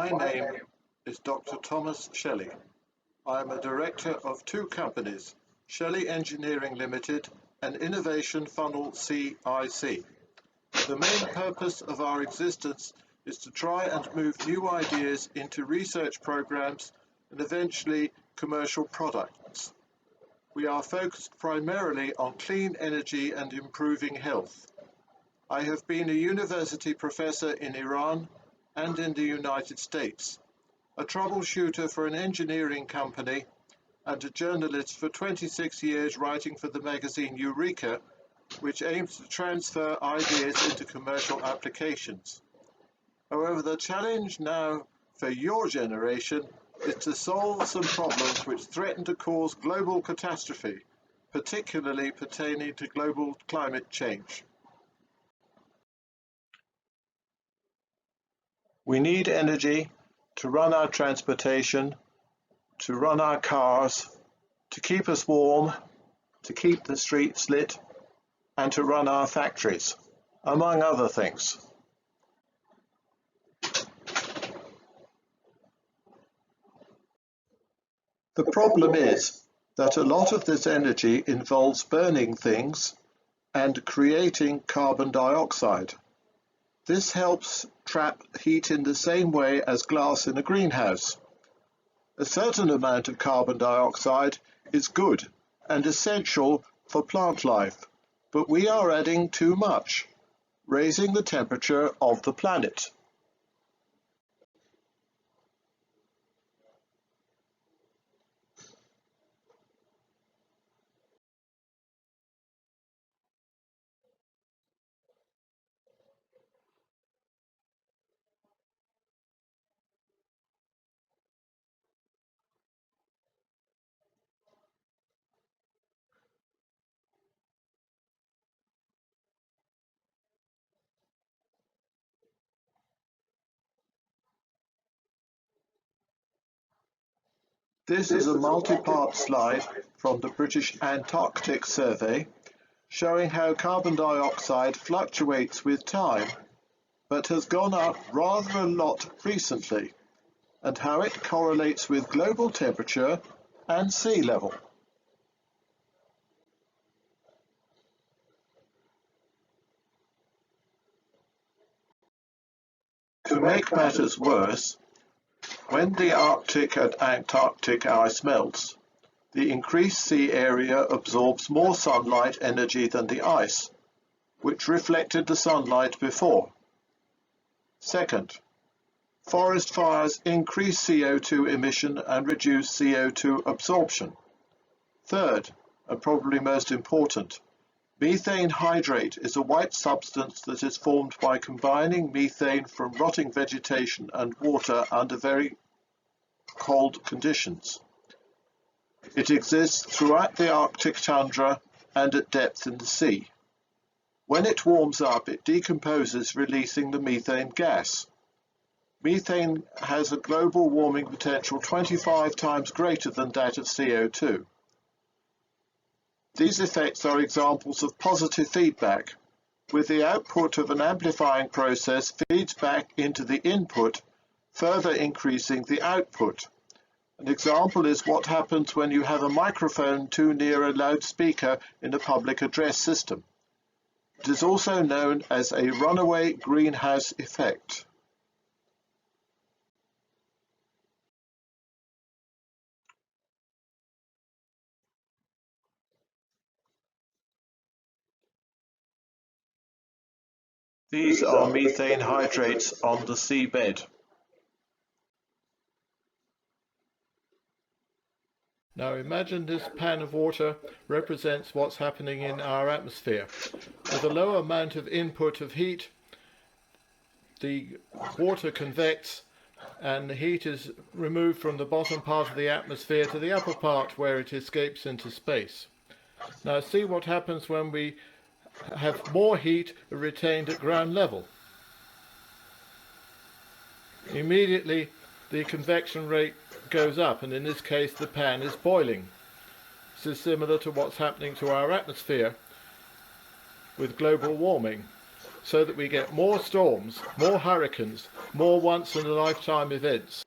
My name is Dr. Thomas Shelley. I am a director of two companies, Shelley Engineering Limited and Innovation Funnel CIC. The main purpose of our existence is to try and move new ideas into research programs and eventually commercial products. We are focused primarily on clean energy and improving health. I have been a university professor in Iran and in the United States, a troubleshooter for an engineering company, and a journalist for 26 years writing for the magazine Eureka, which aims to transfer ideas into commercial applications. However, the challenge now for your generation is to solve some problems which threaten to cause global catastrophe, particularly pertaining to global climate change. We need energy to run our transportation, to run our cars, to keep us warm, to keep the streets lit, and to run our factories, among other things. The problem is that a lot of this energy involves burning things and creating carbon dioxide. This helps trap heat in the same way as glass in a greenhouse. A certain amount of carbon dioxide is good and essential for plant life, but we are adding too much, raising the temperature of the planet. This is a multi-part slide from the British Antarctic Survey showing how carbon dioxide fluctuates with time, but has gone up rather a lot recently, and how it correlates with global temperature and sea level. To make matters worse, when the Arctic and Antarctic ice melts, the increased sea area absorbs more sunlight energy than the ice, which reflected the sunlight before. Second, forest fires increase CO2 emission and reduce CO2 absorption. Third, and probably most important, methane hydrate is a white substance that is formed by combining methane from rotting vegetation and water under very cold conditions. It exists throughout the Arctic tundra and at depth in the sea. When it warms up, it decomposes, releasing the methane gas. Methane has a global warming potential 25 times greater than that of CO2. These effects are examples of positive feedback, with the output of an amplifying process feeds back into the input, further increasing the output. An example is what happens when you have a microphone too near a loudspeaker in a public address system. It is also known as a runaway greenhouse effect. These are methane hydrates on the seabed. Now imagine this pan of water represents what's happening in our atmosphere. With a lower amount of input of heat, the water convects and the heat is removed from the bottom part of the atmosphere to the upper part where it escapes into space. Now see what happens when we have more heat retained at ground level. Immediately the convection rate goes up, and in this case the pan is boiling. This is similar to what's happening to our atmosphere with global warming. so that we get more storms, more hurricanes, more once-in-a-lifetime events.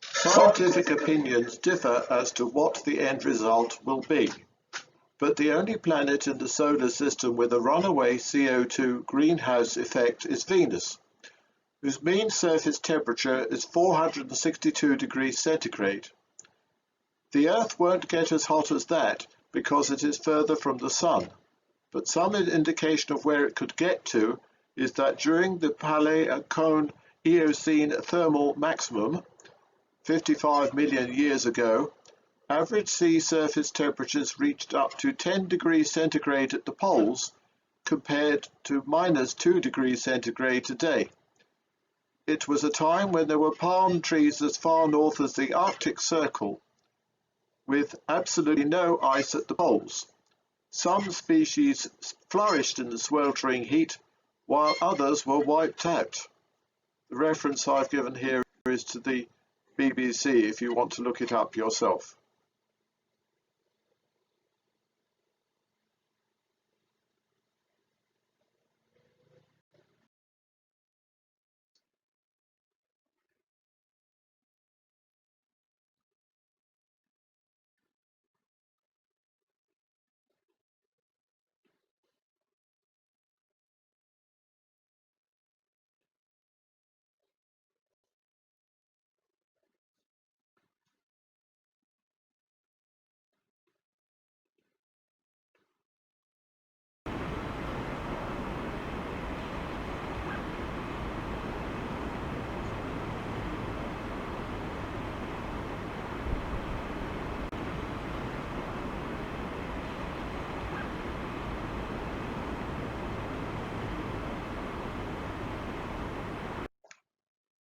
Scientific opinions differ as to what the end result will be, but the only planet in the solar system with a runaway CO2 greenhouse effect is Venus, whose mean surface temperature is 462 degrees centigrade. The Earth won't get as hot as that because it is further from the Sun, but some indication of where it could get to is that during the Paleocene thermal maximum, 55 million years ago, average sea surface temperatures reached up to 10 degrees centigrade at the poles compared to -2 degrees centigrade today. It was a time when there were palm trees as far north as the Arctic Circle, with absolutely no ice at the poles. Some species flourished in the sweltering heat, while others were wiped out. The reference I've given here is to the BBC if you want to look it up yourself.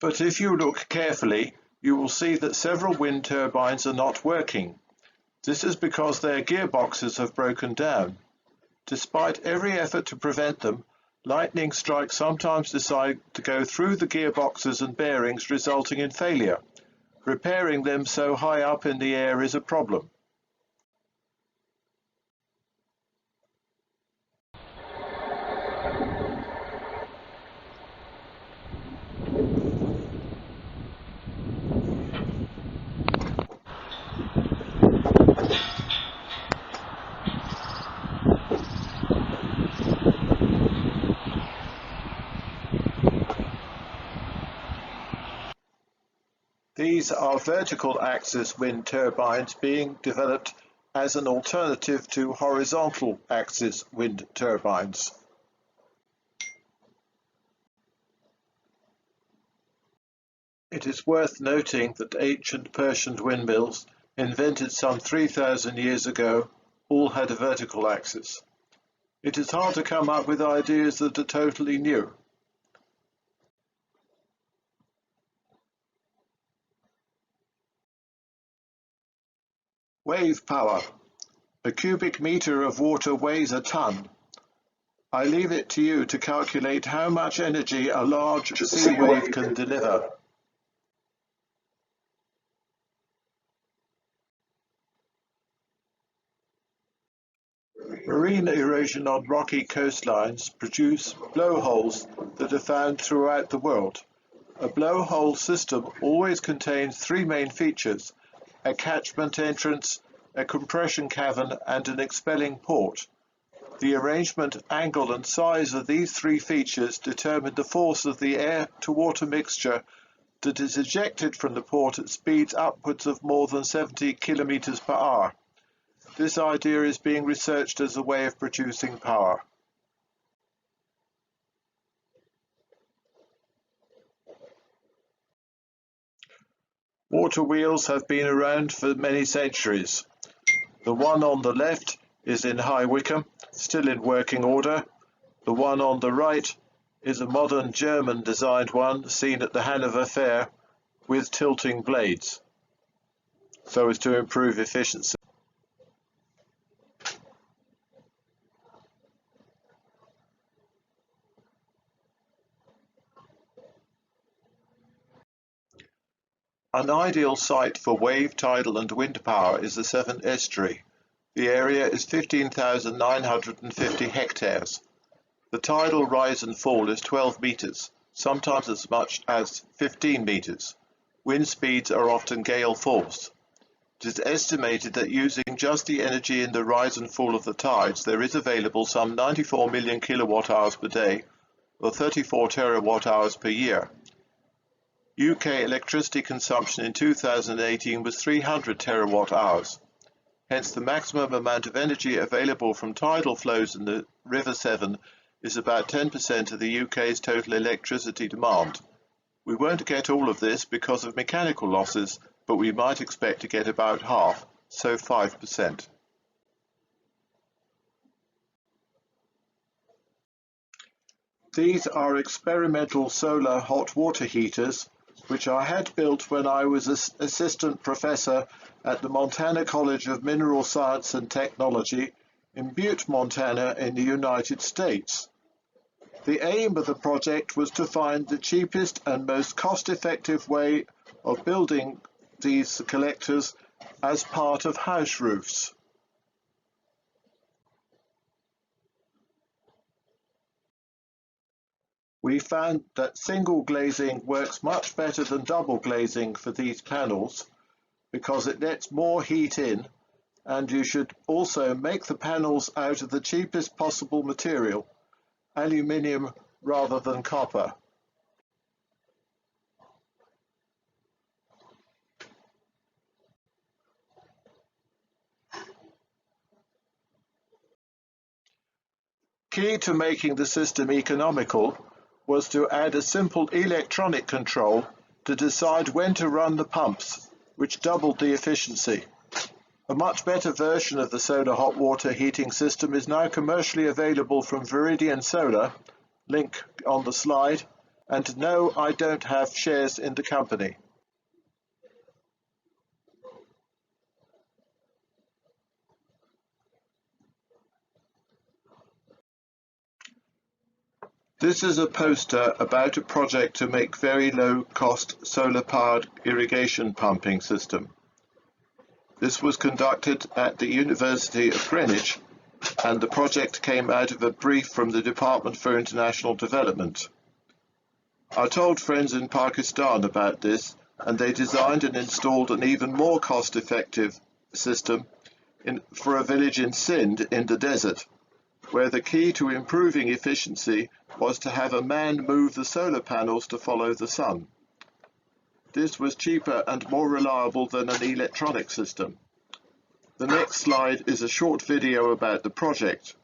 But if you look carefully, you will see that several wind turbines are not working. This is because their gearboxes have broken down. Despite every effort to prevent them, lightning strikes sometimes decide to go through the gearboxes and bearings, resulting in failure. Repairing them so high up in the air is a problem. These are vertical axis wind turbines being developed as an alternative to horizontal axis wind turbines. It is worth noting that ancient Persian windmills, invented some 3,000 years ago, all had a vertical axis. It is hard to come up with ideas that are totally new. Wave power. A cubic meter of water weighs a ton. I leave it to you to calculate how much energy a large sea wave can deliver. Marine erosion on rocky coastlines produce blowholes that are found throughout the world. A blowhole system always contains three main features: a catchment entrance, a compression cavern, and an expelling port. The arrangement, angle, and size of these three features determine the force of the air-to-water mixture that is ejected from the port at speeds upwards of more than 70 kilometers per hour. This idea is being researched as a way of producing power. Water wheels have been around for many centuries. The one on the left is in High Wycombe, still in working order. The one on the right is a modern German-designed one seen at the Hanover Fair with tilting blades, so as to improve efficiency. An ideal site for wave, tidal and wind power is the Severn Estuary. The area is 15,950 hectares. The tidal rise and fall is 12 meters, sometimes as much as 15 meters. Wind speeds are often gale force. It is estimated that using just the energy in the rise and fall of the tides, there is available some 94 million kilowatt hours per day, or 34 terawatt hours per year. UK electricity consumption in 2018 was 300 terawatt hours. Hence, the maximum amount of energy available from tidal flows in the River Severn is about 10% of the UK's total electricity demand. We won't get all of this because of mechanical losses, but we might expect to get about half, so 5%. These are experimental solar hot water heaters, which I had built when I was assistant professor at the Montana College of Mineral Science and Technology in Butte, Montana in the United States. The aim of the project was to find the cheapest and most cost-effective way of building these collectors as part of house roofs. We found that single glazing works much better than double glazing for these panels because it lets more heat in, and you should also make the panels out of the cheapest possible material, aluminium rather than copper. Key to making the system economical was to add a simple electronic control to decide when to run the pumps, which doubled the efficiency. A much better version of the solar hot water heating system is now commercially available from Viridian Solar, link on the slide, and no, I don't have shares in the company. This is a poster about a project to make very low-cost solar-powered irrigation pumping system. This was conducted at the University of Greenwich, and the project came out of a brief from the Department for International Development. I told friends in Pakistan about this, and they designed and installed an even more cost-effective system for a village in Sindh in the desert, where the key to improving efficiency was to have a man move the solar panels to follow the sun. This was cheaper and more reliable than an electronic system. The next slide is a short video about the project.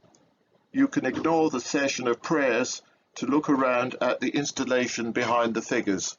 You can ignore the session of prayers to look around at the installation behind the figures.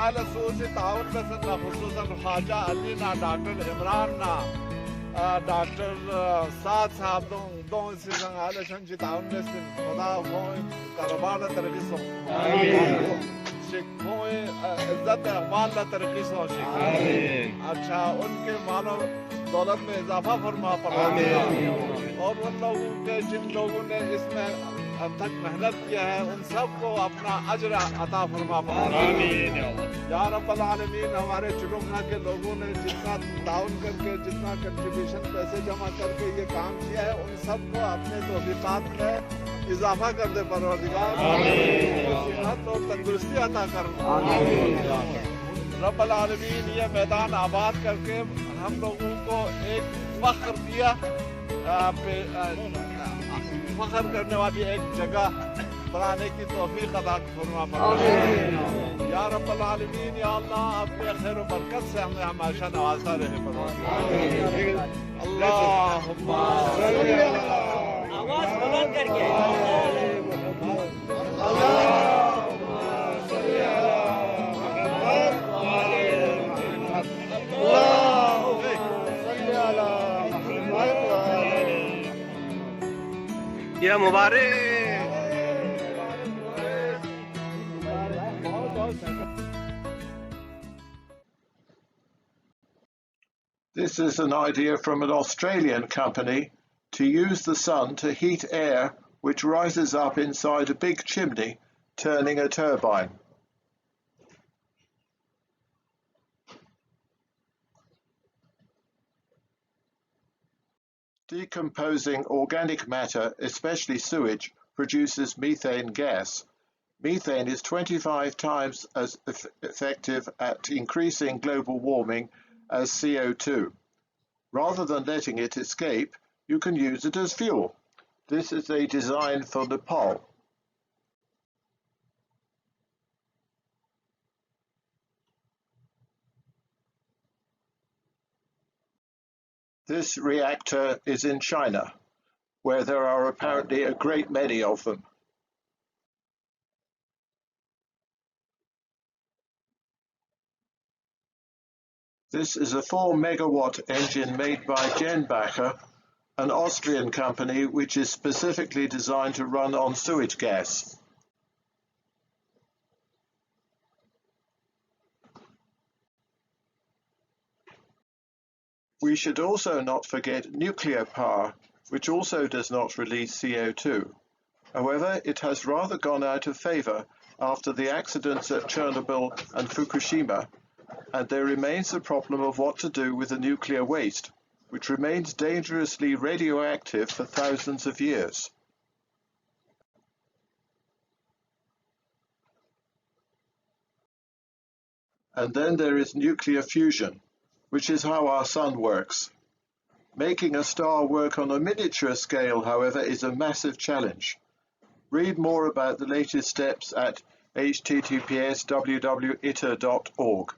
على سوسي تعاون بسنا خصوصا خواجہ علی نا doctor Imran نا doctor سعد صاحب دون season على شنجي تعاون بسن خدا هون کاروبار ترقی سو آمین شیخ هون عزت اقبال ترقی سو شیخ آمین اچھا ان کے مالو دولت میں اضافہ فرما پروردگار اور ان لوگوں کے جن لوگوں نے اس میں اب تک محنت کیا ہے ان سب کو اپنا اجر عطا فرما آمین یا رب العالمین ہمارے چلوکھا کے لوگوں نے جتنا تعاون کر کے جتنا کنٹریبیوشن پیسے جمع کر کے یہ کام کیا ہے ان سب کو اپنے توفیقات میں اضافہ کر دے پروردگار آمین صحت اور تندرستی عطا کر آمین رب العالمین یہ میدان آباد کر کے ہم لوگوں کو ایک فخر دیا फख्र करने वाली एक जगह बनाने की तौफीक अता फरमा या रब्बल आलमीन। या अल्लाह अपने खैर व बरकत से हमें हमेशा नवाजता रहे। अल्लाहुम्मा सल्ली अला, आवाज बुलंद करके या मुबारक। This is an idea from an Australian company to use the sun to heat air which rises up inside a big chimney, turning a turbine. Decomposing organic matter, especially sewage, produces methane gas. Methane is 25 times as effective at increasing global warming as CO2. Rather than letting it escape, you can use it as fuel. This is a design for Nepal. This reactor is in China, where there are apparently a great many of them. This is a 4 megawatt engine made by Jenbacher, an Austrian company which is specifically designed to run on sewage gas. We should also not forget nuclear power, which also does not release CO2. However, it has rather gone out of favor after the accidents at Chernobyl and Fukushima, and there remains the problem of what to do with the nuclear waste, which remains dangerously radioactive for thousands of years. And then there is nuclear fusion, which is how our sun works. Making a star work on a miniature scale, however, is a massive challenge. Read more about the latest steps at https://www.iter.org.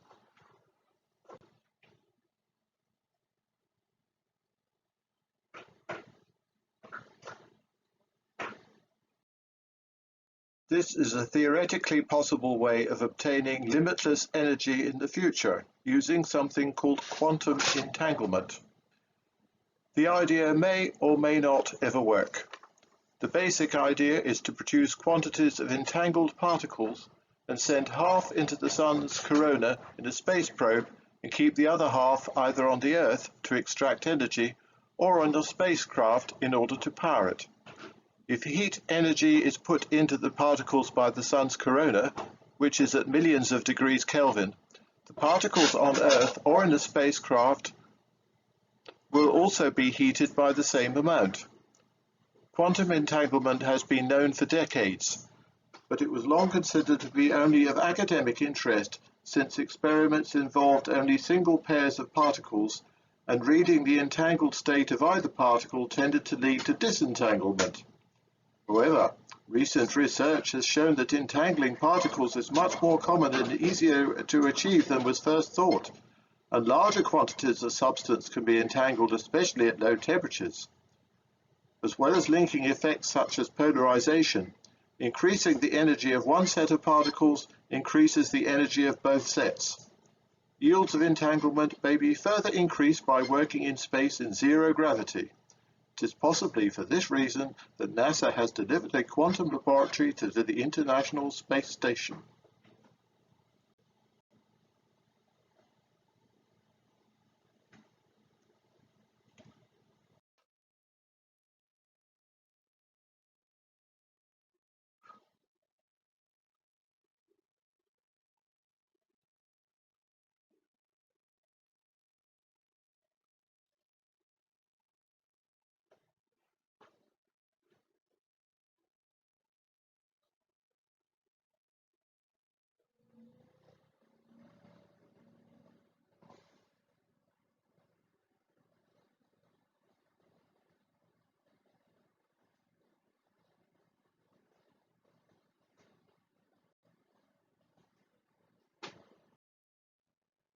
This is a theoretically possible way of obtaining limitless energy in the future using something called quantum entanglement. The idea may or may not ever work. The basic idea is to produce quantities of entangled particles and send half into the sun's corona in a space probe and keep the other half either on the Earth to extract energy or on a spacecraft in order to power it. If heat energy is put into the particles by the sun's corona, which is at millions of degrees Kelvin, the particles on Earth or in a spacecraft will also be heated by the same amount. Quantum entanglement has been known for decades, but it was long considered to be only of academic interest since experiments involved only single pairs of particles, and reading the entangled state of either particle tended to lead to disentanglement. However, recent research has shown that entangling particles is much more common and easier to achieve than was first thought, and larger quantities of substance can be entangled, especially at low temperatures. As well as linking effects such as polarization, increasing the energy of one set of particles increases the energy of both sets. Yields of entanglement may be further increased by working in space in zero gravity. It is possibly for this reason that NASA has delivered a quantum laboratory to the International Space Station.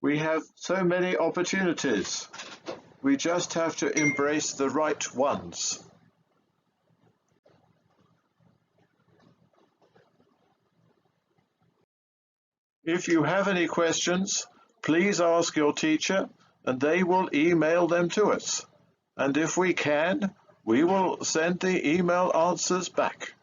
We have so many opportunities. We just have to embrace the right ones. If you have any questions, please ask your teacher and they will email them to us. And if we can, we will send the email answers back.